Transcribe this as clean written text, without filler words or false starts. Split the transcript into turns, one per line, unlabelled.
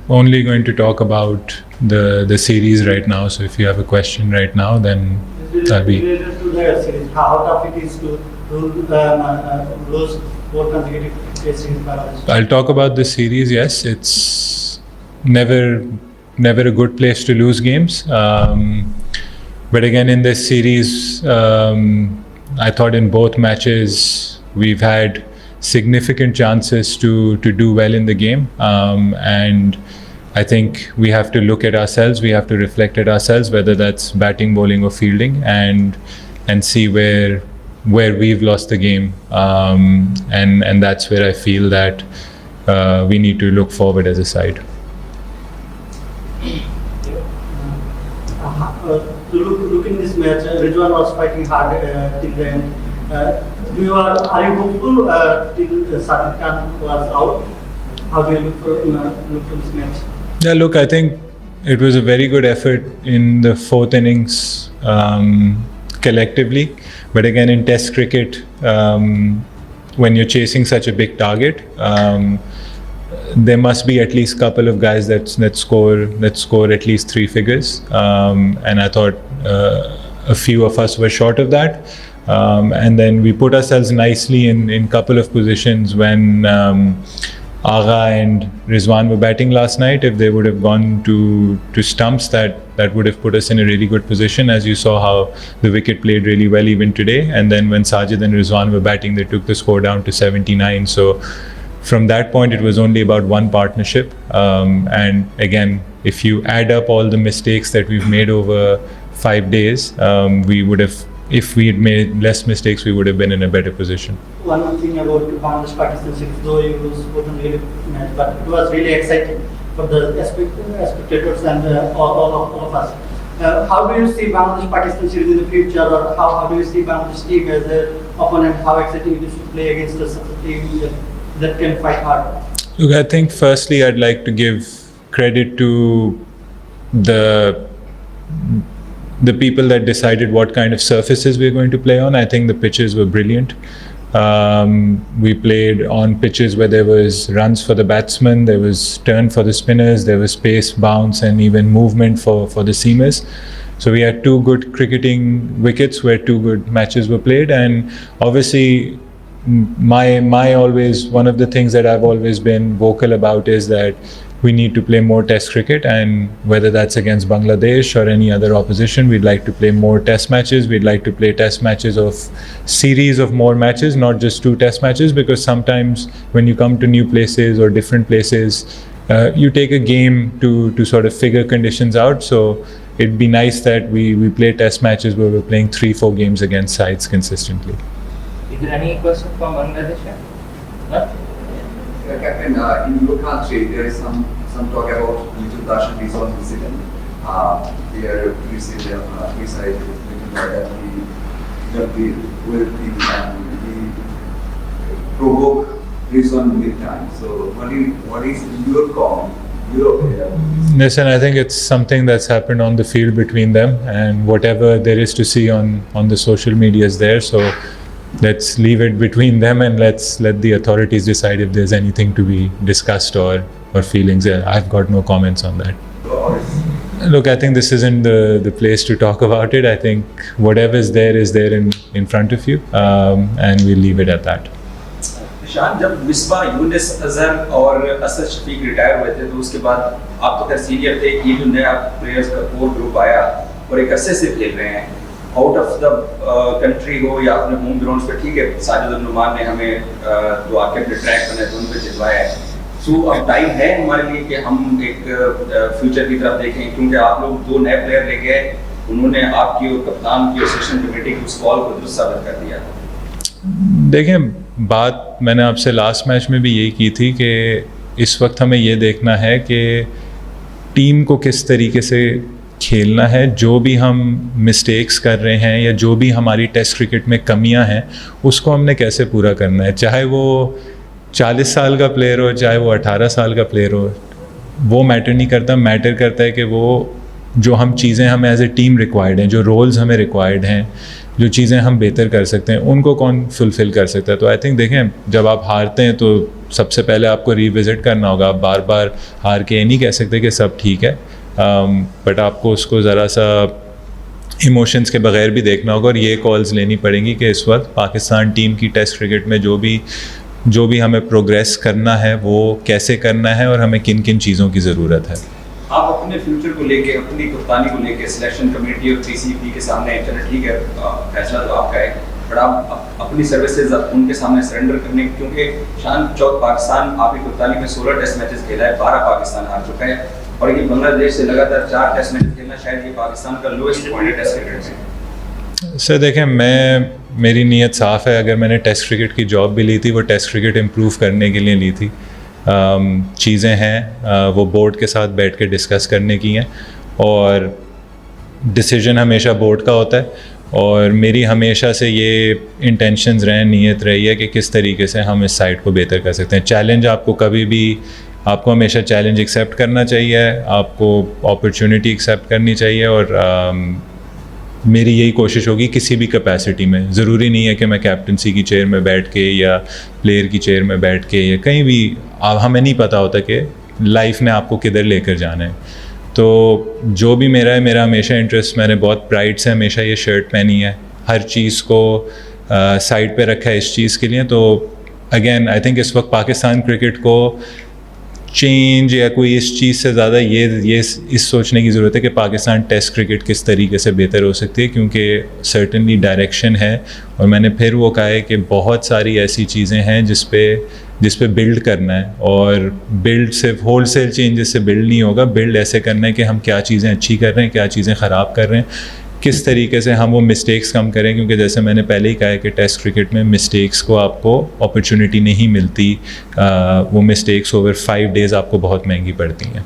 only going to talk about the series right now. So if you have a question right now, then that'll be
related to the series. How tough it is to lose 4 consecutive Test series finals?
I'll talk about the series. Yes, it's never a good place to lose games. But again, in this series, I thought in both matches we've had significant chances to do well in the game, and I think we have to look at ourselves. We have to reflect at ourselves, whether that's batting, bowling, or fielding, and see where we've lost the game, and that's where I feel that we need to look forward as a side.
To look in this match, Rizwan was fighting hard till the end. Are you hopeful till Sajid Khan was out? How do you look for this match?
Yeah, look, I think it was a very good effort in the 4th innings collectively. But again, in Test cricket, when you're chasing such a big target, there must be at least a couple of guys that score at least 3 figures, and I thought a few of us were short of that, and then we put ourselves nicely in couple of positions when Agha and Rizwan were batting last night. If they would have gone to stumps, that would have put us in a really good position, as you saw how the wicket played really well even today. And then when Sajid and Rizwan were batting, they took the score down to 79. So from that point, it was only about one partnership. And again, if you add up all the mistakes that we've made over 5 days, we would have, if we had made less mistakes, we would have been in a better position.
One more thing about Bangladesh-Pakistan series, though it wasn't really match, but it was really exciting for the spectators and all of us. How do you see Bangladesh-Pakistan series in the future, or how do you see Bangladesh team as an opponent? How exciting it is to play against a team that can fight hard?
Look, I think firstly I'd like to give credit to the people that decided what kind of surfaces we're going to play on. I think the pitches were brilliant. We played on pitches where there was runs for the batsmen, there was turn for the spinners, there was pace, bounce, and even movement for the seamers. So we had 2 good cricketing wickets where 2 good matches were played. And obviously my always, one of the things that I've always been vocal about is that we need to play more Test cricket, and whether that's against Bangladesh or any other opposition, we'd like to play more Test matches. We'd like to play Test matches of series of more matches, not just 2 Test matches, because sometimes when you come to new places or different places, you take a game to sort of figure conditions out. So it'd be nice that we play Test matches where we're playing 3-4 games against sides consistently.
Is there any question from Bangladesh? No?
Captain, in your country, there is some talk about Little Darshan Resort incident. Where you see them decide that we will be and we provoke Rizwan with time. So what is your call?
Listen, I think it's something that's happened on the field between them, and whatever there is to see on the social media is there. So let's leave it between them, and let's let the authorities decide if there's anything to be discussed or feelings. I've got no comments on that. Look, I think this isn't the place to talk about it. I think whatever is there in front of you, and we'll leave it at that.
शान, जब मिसबा, यूनिस अजहर और Asad Shafiq retire हुए थे, तो उसके बाद आप तो खैर सीनियर थे, ये जो नया प्लेयर्स का कोर ग्रुप आया और एक अरसे से खेल रहे हैं आउट ऑफ द कंट्री हो या अपने होम ग्राउंड्स पे, ठीक है, साजिद और नुमान ने हमें जो आके अपने ट्रैक बने थे उन पे जितवाया है। सो अब टाइम है हमारे लिए कि हम एक फ्यूचर की तरफ देखें, क्योंकि आप लोग 2 नए प्लेयर ले गए, उन्होंने आपकी और कप्तान की और सेशन कमेटी की उस कॉल को दुरुस्त साबित कर दिया।
देखें, बात मैंने आपसे लास्ट मैच में भी यही की थी कि इस वक्त हमें ये देखना है कि टीम को किस तरीके से खेलना है। जो भी हम मिस्टेक्स कर रहे हैं या जो भी हमारी टेस्ट क्रिकेट में कमियां हैं, उसको हमने कैसे पूरा करना है। चाहे वो 40 साल का प्लेयर हो, चाहे वो 18 साल का प्लेयर हो, वो मैटर नहीं करता। मैटर करता है कि वो जो हम चीज़ें हमें एज ए टीम रिक्वायर्ड हैं, जो रोल्स हमें रिक्वायर्ड हैं, जो चीज़ें हम बेहतर कर सकते हैं, उनको कौन फुलफ़िल कर सकता है। तो आई थिंक देखें, जब आप हारते हैं तो सबसे पहले आपको रिविज़िट करना होगा। आप बार बार हार के ये नहीं कह सकते कि सब ठीक है, बट आपको उसको ज़रा सा इमोशंस के बगैर भी देखना होगा और ये कॉल्स लेनी पड़ेंगी कि इस वक्त पाकिस्तान टीम की टेस्ट क्रिकेट में जो भी हमें प्रोग्रेस करना है वो कैसे करना है और हमें किन किन चीज़ों की ज़रूरत है।
आप अपने फ्यूचर को लेके, अपनी कप्तानी को लेके सिलेक्शन कमेटी और पीसीबी के सामने, चलो ठीक है फैसला तो आपका है, बट आप अपनी सर्विसेज उनके सामने सरेंडर करने, क्योंकि शान चौक पाकिस्तान आपकी कप्तानी में 16 टेस्ट मैचेस खेला है, 12 पाकिस्तान हार चुका है और ये बांग्लादेश से लगातार 4 टेस्ट मैच खेलना शायद ये पाकिस्तान का लोएस्ट पॉइंट है टेस्ट क्रिकेट में।
सर देखें, मेरी नीयत साफ़ है। अगर मैंने टेस्ट क्रिकेट की जॉब भी ली थी वो टेस्ट क्रिकेट इम्प्रूव करने के लिए ली थी। चीज़ें हैं वो बोर्ड के साथ बैठ के डिस्कस करने की हैं और डिसीजन हमेशा बोर्ड का होता है और मेरी हमेशा से ये इंटेंशंस रहे, नीयत रही है कि किस तरीके से हम इस साइट को बेहतर कर सकते हैं। चैलेंज आपको हमेशा चैलेंज एक्सेप्ट करना चाहिए, आपको अपॉर्चुनिटी एक्सेप्ट करनी चाहिए और मेरी यही कोशिश होगी किसी भी कैपेसिटी में। ज़रूरी नहीं है कि मैं कैप्टनसी की चेयर में बैठ के या प्लेयर की चेयर में बैठ के या कहीं भी, हमें नहीं पता होता कि लाइफ ने आपको किधर लेकर जाना है। तो जो भी मेरा हमेशा इंटरेस्ट, मैंने बहुत प्राइड से हमेशा ये शर्ट पहनी है, हर चीज़ को साइड पे रखा है इस चीज़ के लिए। तो अगेन आई थिंक इस वक्त पाकिस्तान क्रिकेट को चेंज या कोई इस चीज़ से ज़्यादा ये इस सोचने की ज़रूरत है कि पाकिस्तान टेस्ट क्रिकेट किस तरीके से बेहतर हो सकती है, क्योंकि सर्टनली डायरेक्शन है और मैंने फिर वो कहा है कि बहुत सारी ऐसी चीज़ें हैं जिस पे बिल्ड करना है और बिल्ड सिर्फ होलसेल चेंजेस से बिल्ड नहीं होगा। बिल्ड ऐसे करना है कि हम क्या चीज़ें अच्छी कर रहे हैं, क्या चीज़ें ख़राब कर रहे हैं, किस तरीके से हम वो मिस्टेक्स कम करें, क्योंकि जैसे मैंने पहले ही कहा है कि टेस्ट क्रिकेट में मिस्टेक्स को आपको अपॉर्चुनिटी नहीं मिलती, वो मिस्टेक्स ओवर 5 डेज़ आपको बहुत महंगी पड़ती हैं।